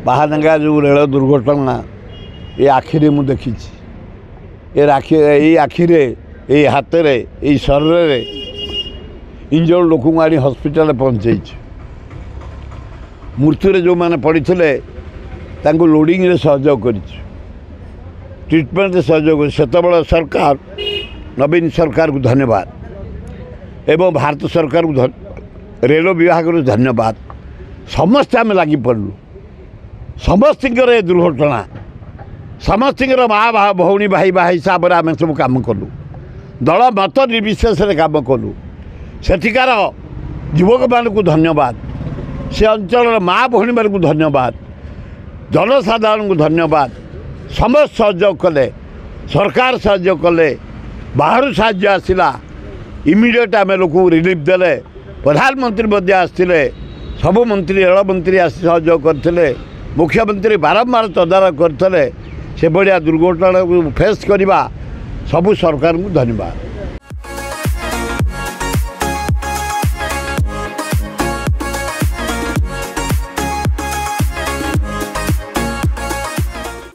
बाहानगा जो रेल दुर्घटना ये आखिरी मु देखी ये आखिरे ये हाथ ये शरीर इंजर्ड लोक आनी हॉस्पिटल पहुँचे मृत्यु जो मैंने पड़ी थे लोडिंग रे सहयोग कर ट्रिटमेंट सहयोग कर सरकार नवीन सरकार को धन्यवाद एवं भारत सरकार को रेल विभाग को धन्यवाद समस्त आम लगी पड़लु समस्त दुर्घटना समस्त माँ भौणी भाई भाई हिसाब से आम सब कम कलु दल मत निर्विशेष कम कलु सेठिकार युवक मान को धन्यवाद से अंचल माँ भौणी मान को धन्यवाद जनसाधारण को धन्यवाद समस्त सहयोग कले सरकार सहयोग कले बाहर साहाय्य आसला इमिडिएट आम लोक रिलीफ देले प्रधानमंत्री आसते सबु मंत्री रेल मंत्री आसी सहयोग करते मुख्यमंत्री बारंबार तदारख करते से भाया दुर्घटना को फेस करवा सबू सरकार को धन्यवाद।